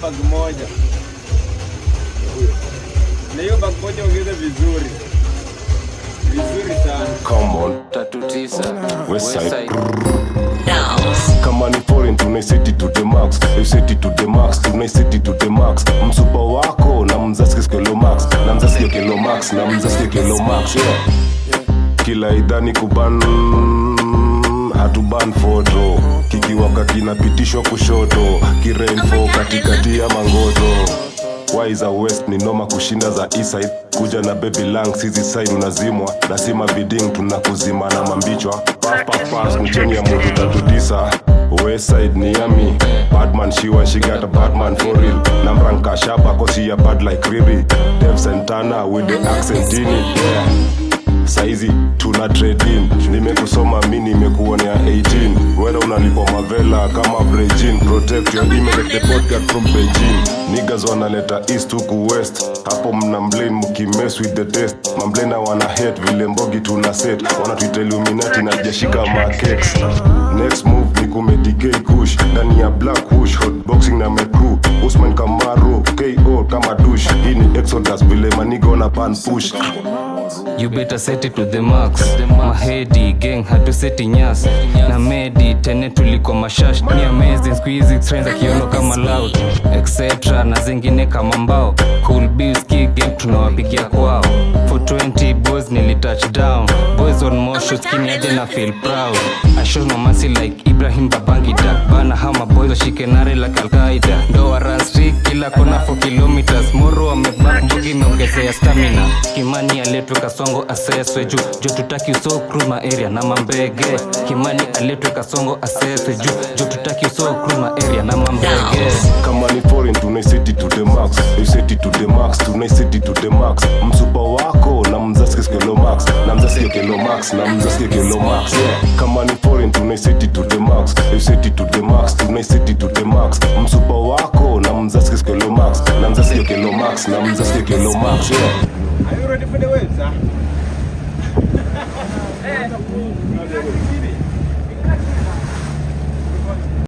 bag moja. Na hiyo bag moja ongeze vizuri. Vizuri sana. Come on. 39 Westside. Kama ni foreign tunaiseti to the max. Iseti to the max, tunaiseti to the max. Msupa wako na mzaski kilo max. Na mzaski kilo max, na mzaski kilo max. Yeah. Kila idani kuban hatuban photo. Kikiwaka kinapitishwa kushoto. Kirenfo katikati ya mangoto. Waiza west ni noma kushinda za east side. Kuja na baby lang sisi side unazimwa. Nasima biding tunakuzima na mambichwa. Pass mcheni ya mutu tatudisa. West side ni yami. Badman she got a badman for real. Namranka shaba kosi ya bad like Riri. Dev Santana with the accent in it, yeah. Saizi tuna trade in. Nimekusoma mimi nimekuonea 18. Whether unalipo mavela kama Brejin. Protect your image like the podcast from Beijing. Niggas wanaleta east to west. Hapo mna mblame mukimess with the test. Mamblena wana hate vile mbogi tuna set. Wanatuita Illuminati na jeshika markets. Next move ni kumedicate kush. Ndani ya black whoosh. Hotboxing na mekru. Usman Kamaro KO kama douche. Hii ni Exodus vile manigo na pan push. You better set it to the max. Mahedi gang hatu seti nyas. Na medi tene tuliko mashash. Ni amazing squeezy trends akiono kama loud etc. Na zingine kama mbao. Cool beats kick game tunawapigia kwao. For 20 boys nili touchdown. Boys on more shots skinny aje na feel proud. I show no mercy like Ibrahim Babangida. Bana hama boys washike nare like Al-Qaeda. Ndoa run street kila kona 4 kilometers. Moro wamebak mbogi meongezea stamina. Kimani aletwe Kasongo aseswe juu. Jo tutaki uso cruise ma area na mambege. Kimani aletwe Kasongo aseswe juu. Jo tutaki uso cruise ma area na mambege. Kama ni foreign tunaiseti to the max. Iseti to the max, tunaiseti to the max. Msupa wako na mzaski kilo max. Na mzaski kilo max, na mzaski kilo max, yeah. Kama ni foreign tunaiseti to the max. Iseti to the max, tunaiseti to the max. Msupa wako na mzaski kilo max. Na mzaski kilo max, na mzaski kilo max, yeah. Are you ready for the waves, huh?